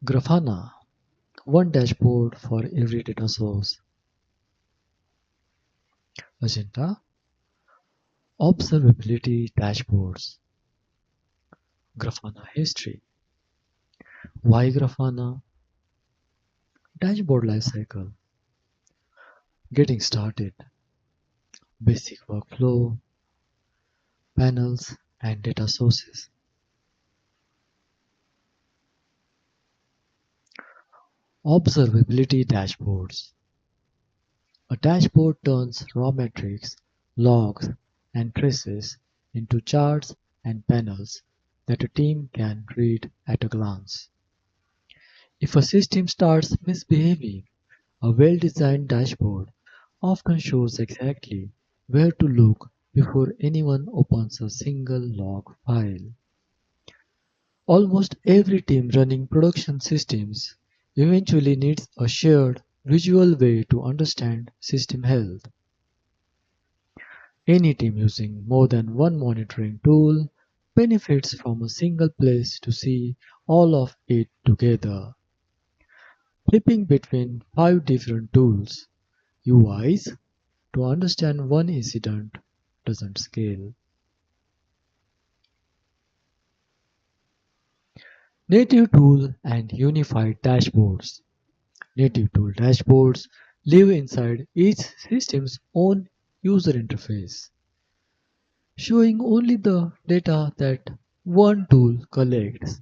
Grafana, one dashboard for every data source. Agenda, observability dashboards. Grafana history. Why Grafana? Dashboard lifecycle. Getting started. Basic workflow, panels, and data sources. Observability dashboards. A dashboard turns raw metrics, logs, and traces into charts and panels that a team can read at a glance. If a system starts misbehaving, a well-designed dashboard often shows exactly where to look before anyone opens a single log file. Almost every team running production systems eventually needs a shared visual way to understand system health. Any team using more than one monitoring tool benefits from a single place to see all of it together. Flipping between five different tools UIs to understand one incident doesn't scale. Native tool and unified dashboards. Native tool dashboards live inside each system's own user interface, showing only the data that one tool collects.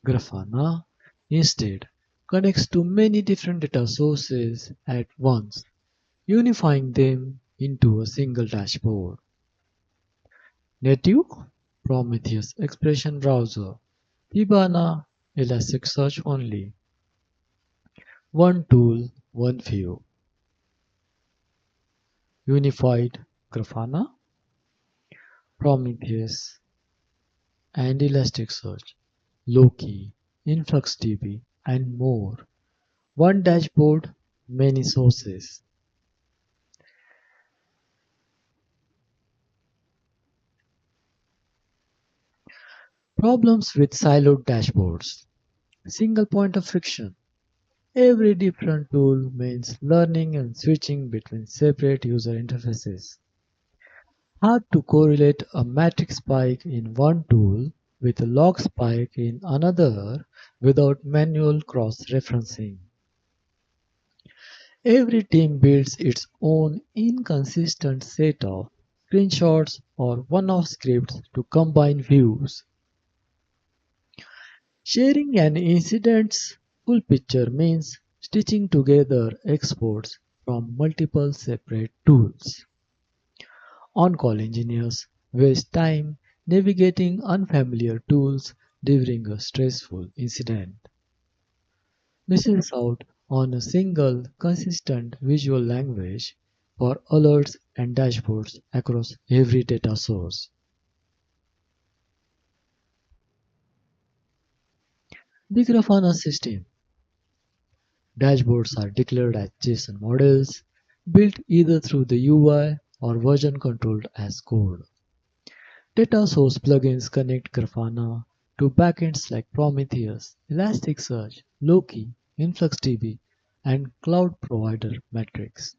Grafana, instead, connects to many different data sources at once, unifying them into a single dashboard. Native Prometheus Expression Browser, Kibana Elasticsearch only. One tool, one view. Unified Grafana, Prometheus, and Elasticsearch, Loki, InfluxDB, and more. One dashboard, many sources. Problems with siloed dashboards. Single point of friction. Every different tool means learning and switching between separate user interfaces. Hard to correlate a metric spike in one tool with a log spike in another without manual cross-referencing. Every team builds its own inconsistent set of screenshots or one-off scripts to combine views. Sharing an incident's full picture means stitching together exports from multiple separate tools. On-call engineers waste time navigating unfamiliar tools during a stressful incident. Misses out on a single, consistent visual language for alerts and dashboards across every data source. The Grafana system. Dashboards are declared as JSON models, built either through the UI or version controlled as code. Data source plugins connect Grafana to backends like Prometheus, Elasticsearch, Loki, InfluxDB, and cloud provider metrics.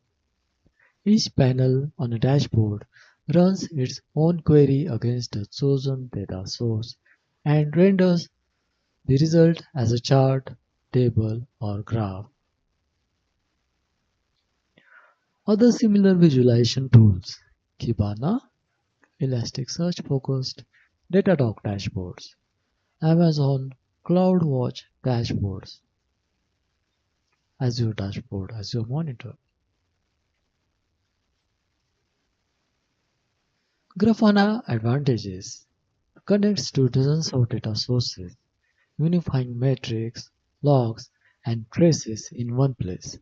Each panel on a dashboard runs its own query against a chosen data source and renders the result as a chart, table, or graph. Other similar visualization tools: Kibana, Elasticsearch focused Datadog dashboards, Amazon CloudWatch dashboards, Azure dashboard, Azure Monitor. Grafana advantages connects to dozens of data sources, unifying metrics, logs, and traces in one place.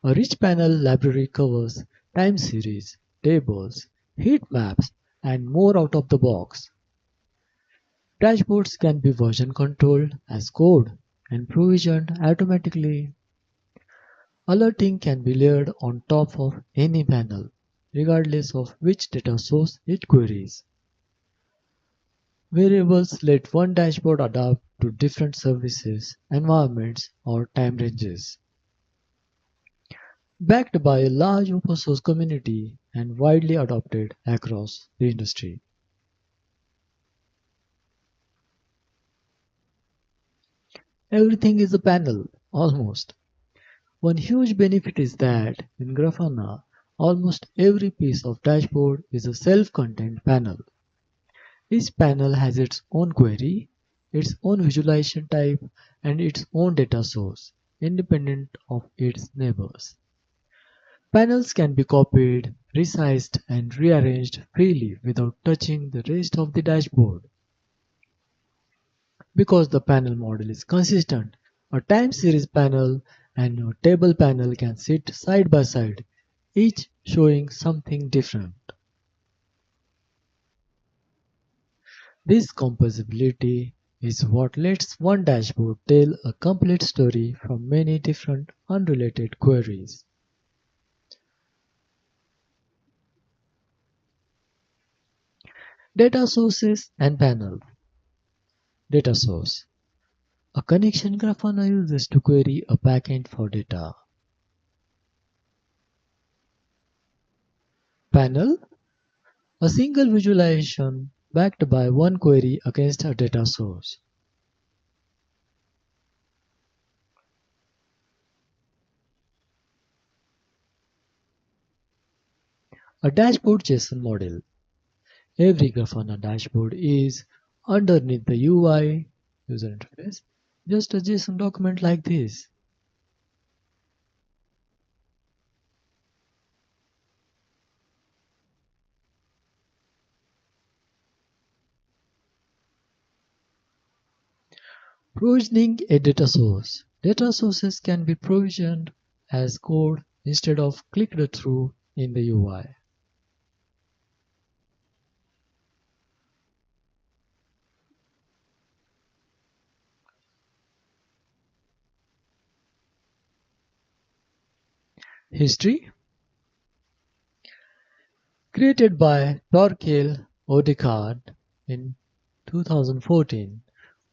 A rich panel library covers time series, tables, heat maps, and more out of the box. Dashboards can be version controlled as code and provisioned automatically. Alerting can be layered on top of any panel, regardless of which data source it queries. Variables let one dashboard adapt to different services, environments, or time ranges. Backed by a large open source community and widely adopted across the industry. Everything is a panel, almost. One huge benefit is that in Grafana, almost every piece of dashboard is a self-contained panel. Each panel has its own query, its own visualization type, and its own data source, independent of its neighbors. Panels can be copied, resized, and rearranged freely without touching the rest of the dashboard. Because the panel model is consistent, a time series panel and a table panel can sit side by side, each showing something different. This composability is what lets one dashboard tell a complete story from many different unrelated queries. Data sources and panel. Data source. A connection Grafana uses to query a backend for data. Panel. A single visualization backed by one query against a data source. A dashboard JSON model. Every Grafana dashboard is, underneath the UI user interface, just a JSON document like this. Provisioning a data source. Data sources can be provisioned as code instead of clicked through in the UI. History. Created by Torkel Odegaard in 2014,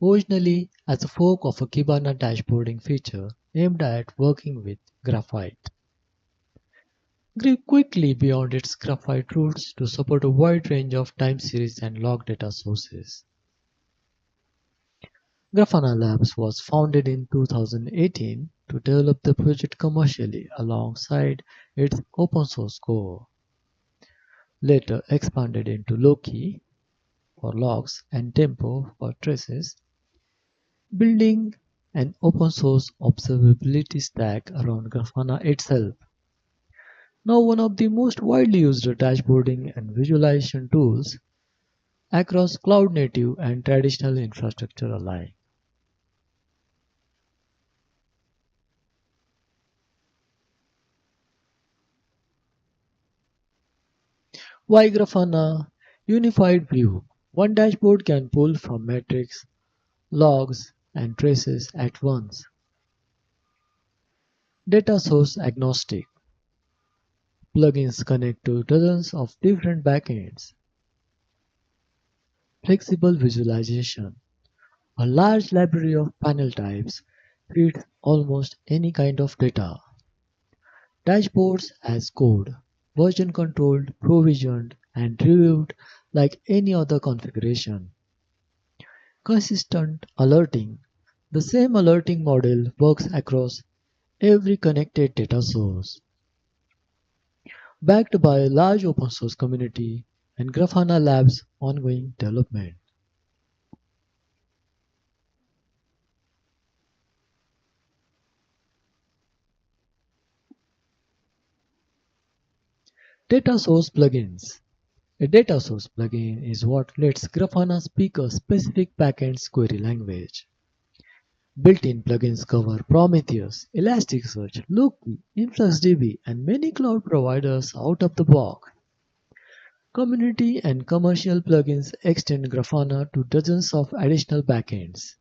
originally as a fork of a Kibana dashboarding feature aimed at working with graphite. Grew quickly beyond its graphite roots to support a wide range of time series and log data sources. Grafana Labs was founded in 2018 to develop the project commercially alongside its open source core, later expanded into Loki for logs and Tempo for traces, building an open source observability stack around Grafana itself. Now one of the most widely used dashboarding and visualization tools across cloud native and traditional infrastructure alike. Why Grafana? Unified view. One dashboard can pull from metrics, logs, and traces at once. Data source agnostic. Plugins connect to dozens of different backends. Flexible visualization. A large library of panel types feeds almost any kind of data. Dashboards as code, version controlled, provisioned, and reviewed like any other configuration. Consistent alerting. The same alerting model works across every connected data source. Backed by a large open source community and Grafana Labs' ongoing development. Data source plugins. A data source plugin is what lets Grafana speak a specific backend query language. Built-in plugins cover Prometheus, Elasticsearch, Loki, InfluxDB, and many cloud providers out of the box. Community and commercial plugins extend Grafana to dozens of additional backends.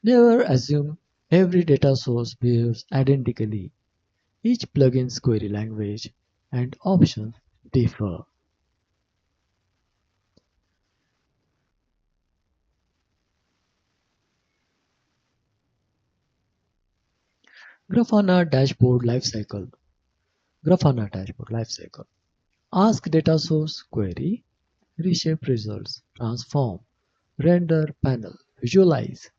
Never assume every data source behaves identically. Each plugin's query language and options differ. Grafana dashboard lifecycle. Grafana dashboard lifecycle. Ask data source query, reshape results, transform, render panel, visualize,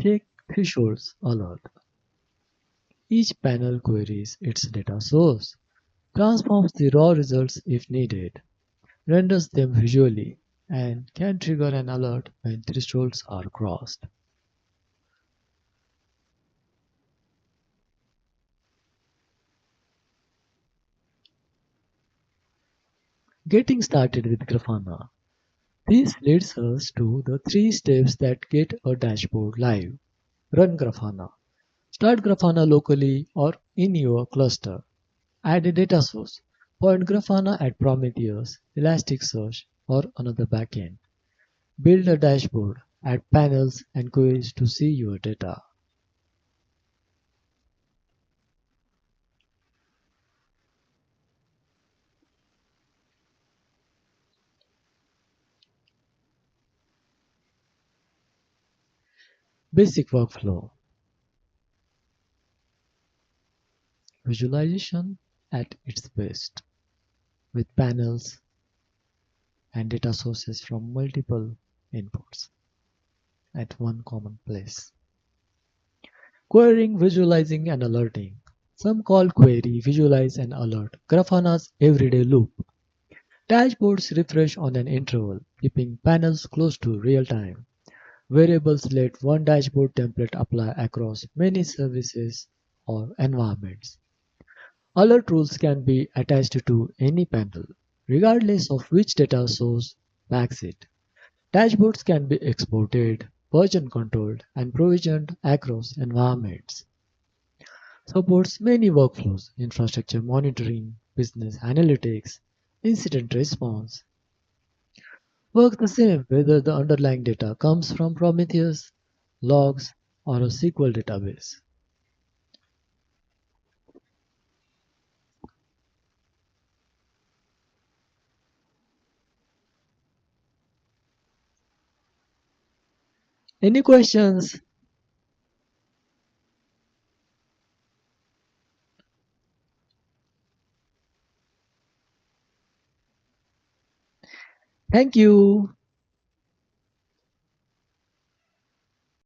check thresholds alert. Each panel queries its data source, transforms the raw results if needed, renders them visually, and can trigger an alert when thresholds are crossed. Getting started with Grafana. This leads us to the three steps that get a dashboard live. Run Grafana. Start Grafana locally or in your cluster. Add a data source. Point Grafana at Prometheus, Elasticsearch, or another backend. Build a dashboard. Add panels and queries to see your data. Basic workflow. Visualization at its best, with panels and data sources from multiple inputs at one common place. Querying, visualizing, and alerting. Some call query, visualize, and alert Grafana's everyday loop. Dashboards refresh on an interval, keeping panels close to real time. Variables let one dashboard template apply across many services or environments. Alert rules can be attached to any panel, regardless of which data source backs it. Dashboards can be exported, version controlled, and provisioned across environments. Supports many workflows, infrastructure monitoring, business analytics, incident response. Work the same whether the underlying data comes from Prometheus, logs, or a SQL database. Any questions? Thank you.